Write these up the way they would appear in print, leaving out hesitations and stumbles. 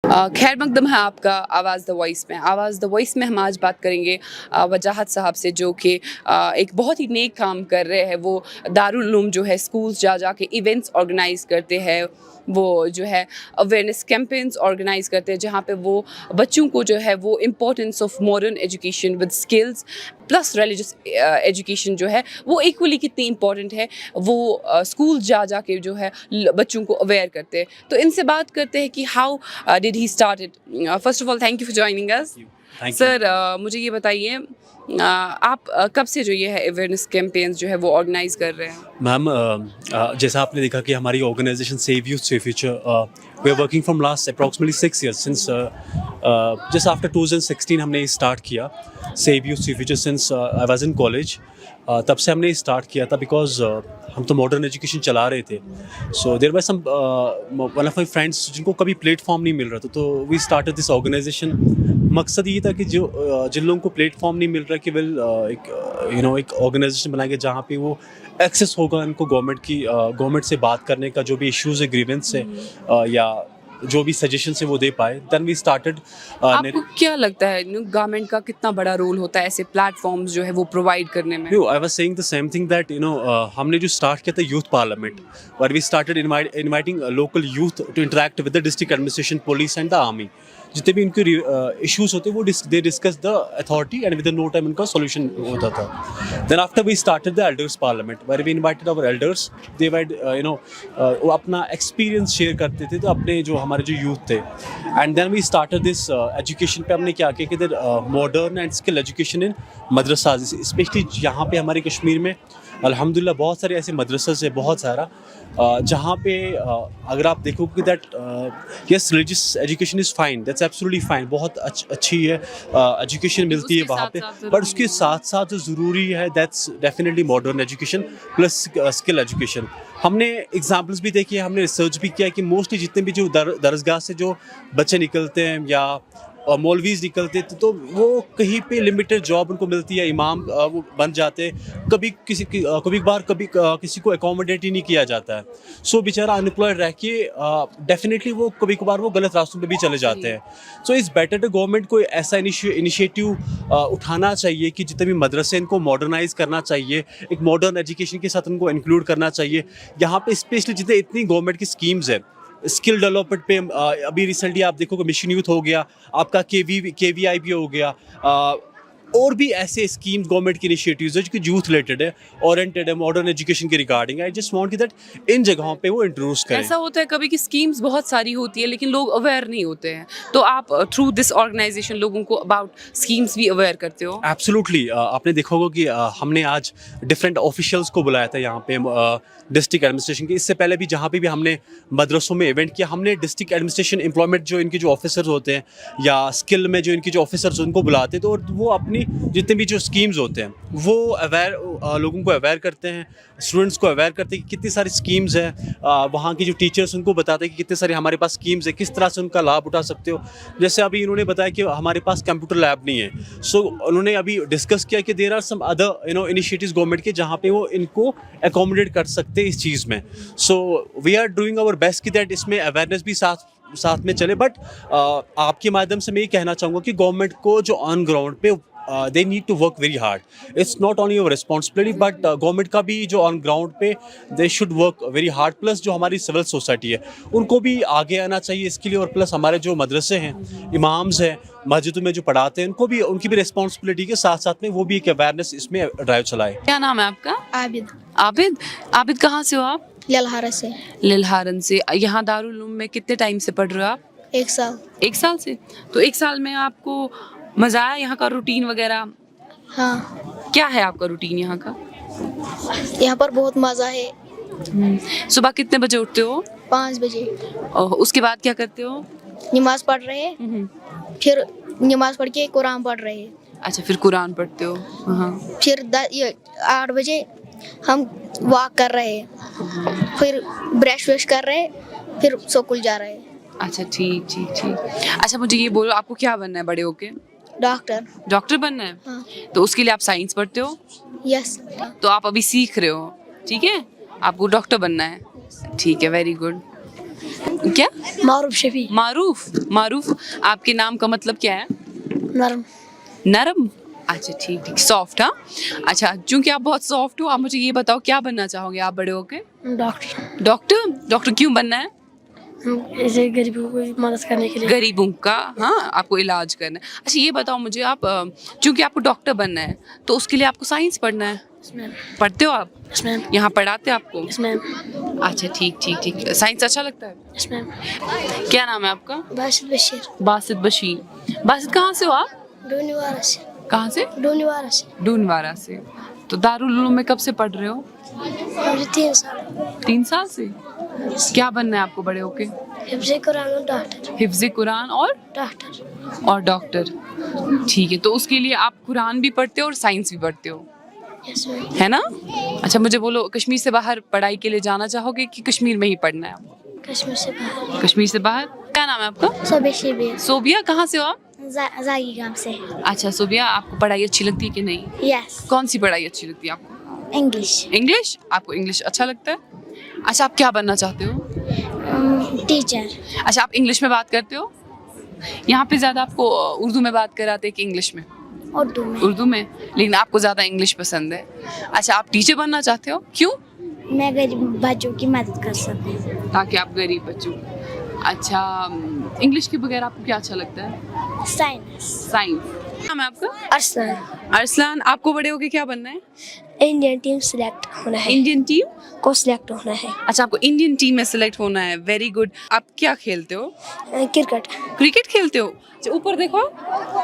खैर मकदम है आपका आवाज़ द वॉइस में। आवाज़ द वॉइस में हम आज बात करेंगे वजाहत साहब से, जो कि एक बहुत ही नेक काम कर रहे हैं। वो दारुल उलूम जो है स्कूल्स जा के इवेंट्स ऑर्गेनाइज करते हैं, वो जो है अवेयरनेस कैंपेन्स ऑर्गेनाइज करते हैं, जहाँ पे वो बच्चों को जो है वो importance of modern education with skills plus religious education जो है वो इक्वली कितनी इंपॉर्टेंट है, वो स्कूल जा के जो है बच्चों को अवेयर करते हैं। तो इनसे बात करते हैं कि how did he start it. First of all thank you for joining us sir. मुझे ये बताइए आप कब से जो ये है अवेयरनेस कैंपेन्स जो है वो ऑर्गेनाइज कर रहे हैं? मैम, जैसा आपने देखा कि हमारी organisation save youth save future we are working from last approximately 6 years since just after 2016 हमने स्टार्ट किया save youth save future since I was in college. तब से हमने स्टार्ट किया था बिकॉज हम तो मॉडर्न एजुकेशन चला रहे थे। So there were some one of my friends जिनको कभी प्लेटफॉर्म नहीं मिल रहा था, तो वी स्टार्टेड दिस ऑर्गेनाइजेशन। मकसद ये था कि जो जिन लोगों को प्लेटफॉर्म नहीं मिल रहा कि एक ऑर्गेनाइजेशन बनाएंगे जहाँ पे वो एक्सेस होगा इनको गवर्नमेंट से बात करने का, जो भी इश्यूज़ है, ग्रीवेंस है या जो भी सजेशन है वो दे पाए। Then we started. आपको क्या लगता है गवर्नमेंट का कितना बड़ा रोल होता है ऐसे प्लेटफॉर्म्स जो है वो प्रोवाइड करने में? I was saying the same thing that हमने जो स्टार्ट किया था youth parliament, where we started inviting local youth to interact with the district administration, police and the army. जितने भी इनके इश्यूज होते वो they discuss the authority and with no time इनका सॉल्यूशन होता था। Then after we started the elders parliament, where we invited our elders. They wide वो अपना एक्सपीरियंस शेयर करते थे, तो अपने जो हमारे जो यूथ थे। And then we started this education पे हमने क्या किया कि modern and skill education in मदरसा, स्पेशली यहाँ पे हमारे कश्मीर में अल्हम्दुलिल्लाह बहुत सारे ऐसे मदरसे है, बहुत सारा जहाँ पे अगर आप देखोगे that yes religious education is fine, that's absolutely fine, बहुत अच्छी है एजुकेशन मिलती है वहाँ पे। बट उसके साथ साथ जो ज़रूरी है that's definitely modern education plus skill education. हमने एग्जाम्पल्स भी देखी है, हमने रिसर्च भी किया कि मोस्टली जितने भी जो दरसगाह से जो बच्चे निकलते हैं या मौलवीज़ निकलते थे, तो वो कहीं पे लिमिटेड जॉब उनको मिलती है, इमाम वो बन जाते हैं, कभी किसी को अकोमोडेट ही नहीं किया जाता है। सो बेचारा अनएम्प्लॉयड रह के डेफिनेटली वो कभी कभार वो गलत रास्तों पे भी चले जाते हैं। सो इस बेटर टू गवर्नमेंट को ऐसा इनिशिएटिव उठाना चाहिए कि जितने भी मदरसे इनको मॉडर्नाइज करना चाहिए, एक मॉडर्न एजुकेशन के साथ उनको इंक्लूड करना चाहिए। यहाँ पे स्पेशली जितने इतनी गवर्नमेंट की स्कीम्स है स्किल डेवलपमेंट पे, अभी रिसेंटली आप देखोगे मिशन यूथ हो गया, आपका KVI भी हो गया, और भी ऐसे स्कीम्स गवर्नमेंट की इनिशिएटिव्स है जो कि यूथ रिलेटेड है, ओरिएंटेड है मॉडर्न एजुकेशन के regarding. I just want that in जगहों पे वो इंट्रोड्यूस करें। ऐसा होता है कभी कि स्कीम्स बहुत सारी होती है लेकिन लोग अवेयर नहीं होते हैं, तो आप थ्रू दिस ऑर्गेनाइजेशन लोगों को अबाउट स्कीम्स भी अवेयर करते हो? एब्सोल्युटली। आपने देखा होगा कि हमने आज डिफरेंट ऑफिशियल्स को बुलाया था यहाँ पे डिस्ट्रिक्ट एडमिनिस्ट्रेशन के। इससे पहले भी जहाँ पे भी हमने मदरसों में इवेंट किया, हमने डिस्ट्रिक्ट एडमिनिस्ट्रेशन एम्प्लॉयमेंट जो इनके जो ऑफिसर्स होते हैं या स्किल में जो इनके जो ऑफिसर्स उनको बुलाते, तो वो अपनी जितने भी जो स्कीम्स होते हैं वो लोगों को अवेयर करते हैं, स्टूडेंट्स को अवेयर करते हैं कि कितनी सारी स्कीम्स हैं। वहाँ के जो टीचर्स उनको बताते हैं कि कितने सारे हमारे पास स्कीम्स है, किस तरह से उनका लाभ उठा सकते हो। जैसे अभी इन्होंने बताया कि हमारे पास कंप्यूटर लैब नहीं है, सो उन्होंने अभी डिस्कस किया कि there are some other initiatives government के जहाँ पे वो इनको अकोमोडेट कर सकते हैं इस चीज़ में। So we are doing our best कि दैट इसमें अवेयरनेस भी साथ में चले। बट आपके माध्यम से मैं ये कहना चाहूँगा कि गवर्नमेंट को जो ऑन ग्राउंड पे they need to work very hard. It's not only your responsibility but government का भी जो ऑन ग्राउंड पे they should work very hard. Plus जो हमारी सिविल सोसाइटी है उनको भी आगे आना चाहिए इसके लिए, और प्लस हमारे जो मदरसे हैं, इमाम्स हैं, मस्जिदों में जो पढ़ाते हैं, उनकी भी रिस्पॉन्सिबिलिटी के साथ साथ में वो भी एक अवेयरनेस इसमें ड्राइव चलाए। क्या नाम है आपका? आबिद। आबिद कहाँ से हो आप? ललहारा से। लिलहारन से। यहाँ दारुल उलूम में कितने टाइम से पढ़ रहे हो आप? 1 साल। 1 साल से? तो 1 साल में आपको मजा आया यहाँ का रूटीन वगैरह? हाँ। क्या है आपका रूटीन यहाँ का? यहाँ पर बहुत मज़ा है। सुबह कितने बजे उठते हो? 5 बजे। और उसके बाद क्या करते हो? नमाज पढ़ रहे हैं, फिर नमाज पढ़ के कुरान पढ़ रहे हैं। अच्छा, फिर कुरान पढ़ते हो? हाँ। फिर 8 बजे हम वॉक कर रहे हैं, फिर ब्रश वश कर रहे हैं, फिर स्कूल जा रहे हैं। अच्छा, ठीक। अच्छा, मुझे ये बोलो, आपको क्या बनना है बड़े होके? डॉक्टर बनना है? हाँ। तो उसके लिए आप साइंस पढ़ते हो? यस। तो आप अभी सीख रहे हो, ठीक है? आपको डॉक्टर बनना है, ठीक है, वेरी गुड। क्या? मारूफ शफी। मारूफ आपके नाम का मतलब क्या है? नरम। नरम। अच्छा ठीक ठीक, सॉफ्ट। हाँ अच्छा, चूंकि आप बहुत सॉफ्ट हो, आप मुझे ये बताओ क्या बनना चाहोगे आप बड़े होके? डॉक्टर। डॉक्टर क्यों बनना है? ऐसे गरीबों को मदद करने के लिए। गरीबों का, हाँ, आपको इलाज करना है। अच्छा ये बताओ मुझे, आप चूंकि आपको डॉक्टर बनना है तो उसके लिए आपको साइंस पढ़ना है। पढ़ते हो आप? Yes ma'am. यहाँ पढ़ाते हैं आपको? Yes ma'am. अच्छा ठीक ठीक ठीक, साइंस अच्छा लगता है? Yes ma'am. क्या नाम है आपका? बासित बशीर। बासित बशीर। बासित कहाँ से हो आप? डोनीवाला से। कहाँ से? डोनीवाला से। डूनवारा से। तो दारुल उलूम में कब से पढ़ रहे हो? मुझे 3 साल। 3 साल से? क्या बनना है आपको बड़े होके? हिफ्ज़ कुरान और डॉक्टर। हिफ्ज़ कुरान और डॉक्टर। ठीक है, तो उसके लिए आप कुरान भी पढ़ते हो और साइंस भी पढ़ते हो, यस मैम। है ना? अच्छा मुझे बोलो, कश्मीर से बाहर पढ़ाई के लिए जाना चाहोगे कि कश्मीर में ही पढ़ना है आपको? कश्मीर से बाहर। कश्मीर से बाहर। क्या नाम है आपका? सोबे। सोबिया। कहाँ से हो आप? जागी गांव से। अच्छा सोबिया, आपको पढ़ाई अच्छी लगती है कि नहीं? यस। कौन सी पढ़ाई अच्छी लगती है आपको? इंग्लिश। आपको इंग्लिश अच्छा लगता है? अच्छा आप क्या बनना चाहते हो? टीचर। अच्छा आप इंग्लिश में बात करते हो? यहाँ पे ज़्यादा आपको उर्दू में बात कराते हैं कि इंग्लिश में? उर्दू में, लेकिन आपको ज़्यादा इंग्लिश पसंद है। अच्छा आप टीचर बनना चाहते हो, क्यों? मैं गरीब बच्चों की मदद कर सकूं। ताकि आप गरीब बच्चों। अच्छा इंग्लिश के बगैर आपको क्या अच्छा लगता है? साइंस। नाम है आपका? अरसलान। अरसलान, आपको बड़े होके क्या बनना है? इंडियन टीम सिलेक्ट होना है। इंडियन टीम को सिलेक्ट होना है। अच्छा आपको इंडियन टीम में सिलेक्ट होना है, वेरी गुड। आप क्या खेलते हो? क्रिकेट खेलते हो? अच्छा ऊपर देखो,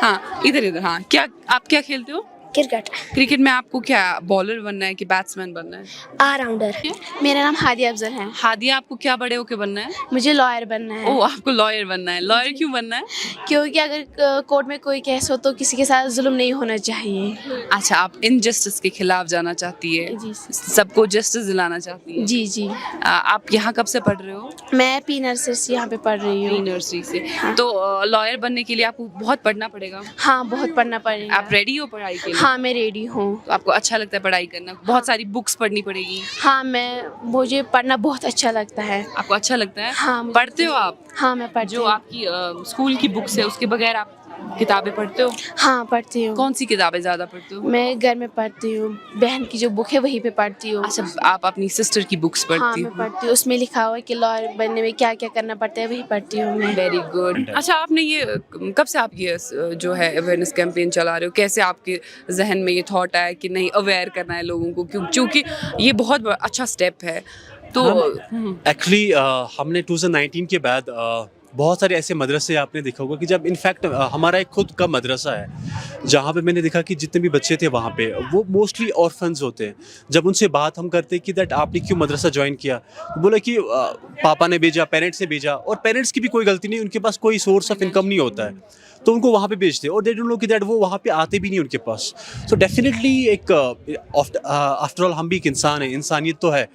हाँ इधर, हाँ क्या आप क्या खेलते हो? क्रिकेट में आपको क्या बॉलर बनना है कि बैट्समैन बनना है? ऑलराउंडर। मेरा नाम हादिया अफजल है। हादिया, आपको क्या बड़े होके बनना है? मुझे लॉयर बनना है। ओह आपको लॉयर बनना है। लॉयर क्यों बनना है? क्योंकि अगर कोर्ट में कोई केस हो तो किसी के साथ जुल्म नहीं होना चाहिए। अच्छा आप इनजस्टिस के खिलाफ जाना चाहती है, जी सबको जस्टिस दिलाना चाहती है। जी। आप यहाँ कब से पढ़ रहे हो? मैं पी नर्सरी से यहाँ पे पढ़ रही प्री हूँ। नर्सरी से। हाँ। तो लॉयर बनने के लिए आपको बहुत पढ़ना पड़ेगा? हाँ बहुत पढ़ना पड़ेगा। आप रेडी हो पढ़ाई के लिए? हाँ मैं रेडी हूँ। तो आपको अच्छा लगता है पढ़ाई करना? बहुत सारी बुक्स पढ़नी पड़ेगी? हाँ मुझे पढ़ना बहुत अच्छा लगता है। आपको अच्छा लगता है? हाँ पढ़ते हो आप? हाँ मैं पढ़ती जो हूँ। आपकी स्कूल की बुक्स है उसके बगैर आप किताबें पढ़ते हो? हाँ पढ़ती हूँ। कौन सी किताबें ज्यादा पढ़ते हो? मैं घर में पढ़ती हूँ, बहन की जो बुक है वहीं पे पढ़ती हूँ। अच्छा आप अपनी सिस्टर की बुक्स हाँ पढ़ती मैं हो? पढ़ती हूँ, उसमें लिखा हुआ है कि लॉयर बनने में क्या क्या करना पड़ता है, वही पढ़ती हूँ मैं। Very good. अच्छा आपने ये कब से आप ये जो है अवेयरनेस कैंपेन चला रहे हो? कैसे आपके जहन में ये थॉट आया कि नहीं अवेयर करना है लोगों को, क्योंकि ये बहुत अच्छा स्टेप है? तो एक्चुअली हमने 2019 के बाद बहुत सारे ऐसे मदरसे आपने देखा होगा कि जब इनफैक्ट हमारा एक खुद का मदरसा है जहाँ पे मैंने देखा कि जितने भी बच्चे थे वहाँ पे वो मोस्टली ऑर्फन्स होते हैं। जब उनसे बात हम करते कि दैट आपने क्यों मदरसा ज्वाइन किया, तो बोला कि पापा ने भेजा, पेरेंट्स ने भेजा, और पेरेंट्स की भी कोई गलती नहीं, उनके पास कोई सोर्स ऑफ इनकम नहीं होता है तो उनको वहाँ पे भेजते और दे डोंट नो कि दैट वो वहाँ पे आते भी नहीं उनके पास। सो डेफिनेटली एक आफ्टर ऑल हम भी एक इंसान है, इंसानियत तो है।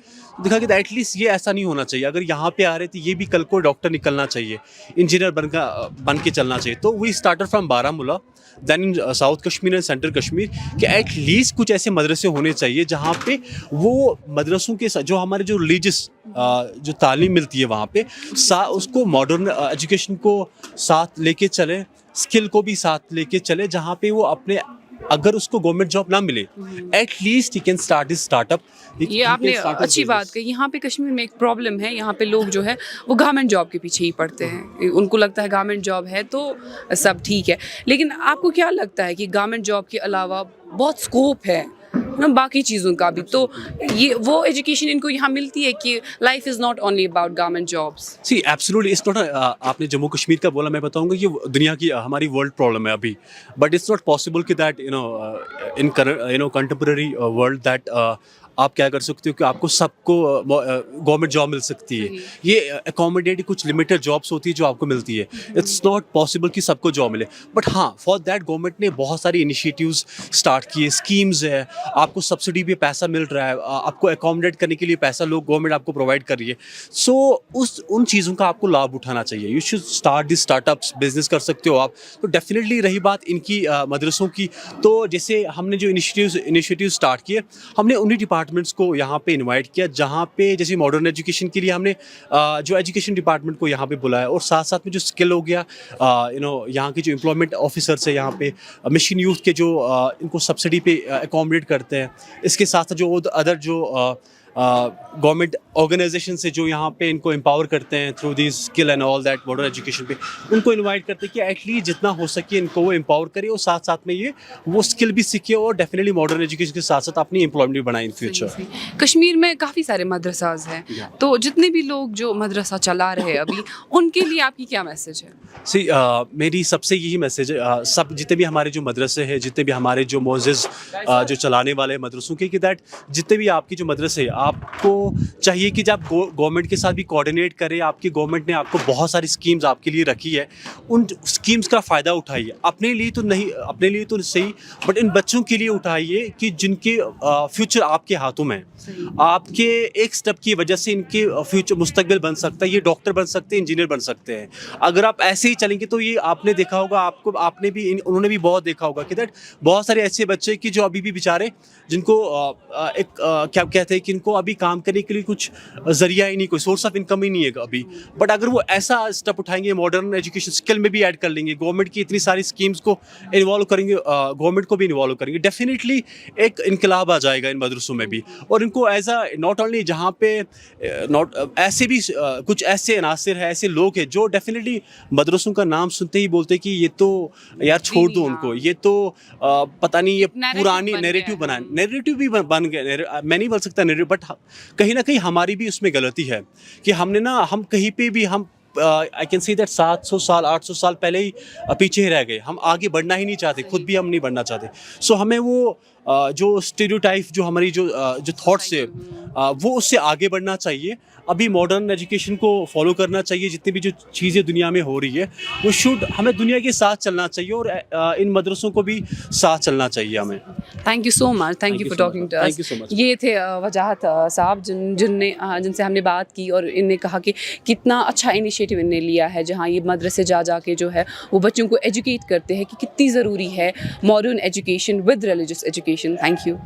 देखा कि एटलीस्ट ये ऐसा नहीं होना चाहिए, अगर यहाँ पे आ रहे थे ये भी कल को डॉक्टर निकलना चाहिए, इंजीनियर बन के चलना चाहिए। तो we started from Baramulla then in south Kashmir and central Kashmir कि एटलीस्ट कुछ ऐसे मदरसे होने चाहिए जहाँ पे वो मदरसों के साथ जो हमारे जो रिलीजियस जो तालीम मिलती है वहाँ पे उसको मॉडर्न एजुकेशन को साथ लेके चले, स्किल को भी साथ लेके चले, जहाँ पे वो अपने अगर उसको गवर्नमेंट जॉब ना मिले at least he can start this startup. ये आपने अच्छी बात कही। यहाँ पे कश्मीर में एक प्रॉब्लम है, यहाँ पे लोग जो है वो गवर्नमेंट जॉब के पीछे ही पड़ते हैं। उनको लगता है गवर्नमेंट जॉब है तो सब ठीक है, लेकिन आपको क्या लगता है कि गवर्नमेंट जॉब के अलावा बहुत स्कोप है ना बाकी चीज़ों का भी? तो ये वो एजुकेशन इनको यहाँ मिलती है कि life is not only about government jobs? See absolutely it's not. आपने जम्मू कश्मीर का बोला, मैं बताऊंगा ये दुनिया की हमारी वर्ल्ड प्रॉब्लम है अभी, बट इट्स नॉट पॉसिबल कि that in contemporary world that आप क्या कर सकते हो कि आपको सबको गवर्नमेंट जॉब मिल सकती है। ये अकोमोडेट कुछ लिमिटेड जॉब्स होती है जो आपको मिलती है। इट्स नॉट पॉसिबल कि सबको जॉब मिले, बट हाँ फॉर दैट गवर्नमेंट ने बहुत सारी इनिशिएटिव्स स्टार्ट किए, स्कीम्स है, आपको सब्सिडी पे पैसा मिल रहा है, आपको अकोमोडेट करने के लिए पैसा लोग गवर्नमेंट आपको प्रोवाइड कर रही है। सो उन चीज़ों का आपको लाभ उठाना चाहिए। You should start this startups, business कर सकते हो आप। तो डेफिनेटली रही बात इनकी मदरसों की, तो जैसे हमने जो इनिशिएटिव स्टार्ट किए, हमने उन्हीं डिपार्टमेंट डिपार्टमेंट्स को यहाँ पे इनवाइट किया, जहाँ पे जैसे मॉडर्न एजुकेशन के लिए हमने जो एजुकेशन डिपार्टमेंट को यहाँ पे बुलाया, और साथ साथ में जो स्किल हो गया, यहाँ के जो एम्प्लॉयमेंट ऑफिसर्स है यहाँ पे, मिशन यूथ के जो इनको सब्सिडी पे अकोमोडेट करते हैं, इसके साथ साथ जो अदर जो गवर्नमेंट ऑर्गेनाइजेशन से जो यहाँ पे इनको एम्पावर करते हैं through this skill and all that modern education पे, उनको इनवाइट करते हैं कि एटलीस्ट जितना हो सके इनको वो एम्पावर करे, और साथ साथ में ये वो स्किल भी सीखे, और डेफिनेटली मॉडर्न एजुकेशन के साथ साथ अपनी एम्प्लॉयमेंट भी बनाए इन फ्यूचर। कश्मीर में काफ़ी सारे मदरसाज हैं, तो जितने भी लोग जो मदरसा चला रहे हैं अभी, उनके लिए आपकी क्या मैसेज है? सी मेरी सबसे यही मैसेज है, सब जितने भी हमारे जो मदरसे हैं, जितने भी हमारे जो मोअज़्ज़िज़ जो चलाने वाले मदरसों के, कि दैट जितने भी आपकी जो मदरसे हैं, आपको चाहिए कि जब गवर्नमेंट के साथ भी कोऑर्डिनेट करें, आपकी गवर्नमेंट ने आपको बहुत सारी स्कीम्स आपके लिए रखी है, उन स्कीम्स का फ़ायदा उठाइए। अपने लिए तो नहीं, अपने लिए तो सही, बट इन बच्चों के लिए उठाइए कि जिनके फ्यूचर आपके हाथों में है। आपके एक स्टेप की वजह से इनके फ्यूचर मुस्तकबिल बन सकता है, ये डॉक्टर बन सकते हैं, इंजीनियर बन सकते हैं। अगर आप ऐसे ही चलेंगे तो ये आपने देखा होगा, आपने भी उन्होंने भी बहुत देखा होगा कि दैट बहुत सारे ऐसे बच्चे कि जो अभी भी बेचारे, जिनको क्या कहते हैं कि इनको अभी काम करने के लिए कुछ जरिया ही नहीं, कोई सोर्स ऑफ इनकम ही नहीं है अभी, बट अगर वो ऐसा स्टेप उठाएंगे, मॉडर्न एजुकेशन स्किल में भी ऐड कर लेंगे, गवर्नमेंट की इतनी सारी स्कीम्स को इन्वॉल्व करेंगे, गवर्नमेंट को भी इन्वॉल्व करेंगे, डेफिनेटली एक इनकलाब आ जाएगा इन मदरसों में भी। और इनको एज अ नॉट ओनली जहाँ पे ऐसे भी कुछ ऐसे अनासिर है, ऐसे लोग हैं जो डेफिनेटली मदरसों का नाम सुनते ही बोलते कि ये तो यार छोड़ दो उनको, ये तो पता नहीं, ये पुरानी नैरेटिव बनाए, नैरेटिव भी बन गए, मैं नहीं बोल सकता नैरेटिव, बट कहीं ना कहीं हमारी भी उसमें गलती है कि हमने ना, हम कहीं पे भी हम आई कैन सी दैट 700 साल 800 साल पहले ही पीछे ही रह गए, हम आगे बढ़ना ही नहीं चाहते, खुद भी हम नहीं बढ़ना चाहते। सो हमें वो जो स्टीरियोटाइप, जो हमारी जो थॉट्स है, वो उससे आगे बढ़ना चाहिए। अभी मॉडर्न एजुकेशन को फॉलो करना चाहिए, जितनी भी जो चीज़ें दुनिया में हो रही है वो हमें दुनिया के साथ चलना चाहिए, और इन मदरसों को भी साथ चलना चाहिए हमें। Thank you so much, thank you for talking to us. Thank you so much. ये थे वजाहत साहब, जिनसे हमने बात की, और इनने कहा कि कितना अच्छा इनिशिएटिव इनने लिया है, जहाँ ये मदरसे जा के जो है वो बच्चों को एजुकेट करते हैं कि कितनी ज़रूरी है modern education with religious education. Thank you.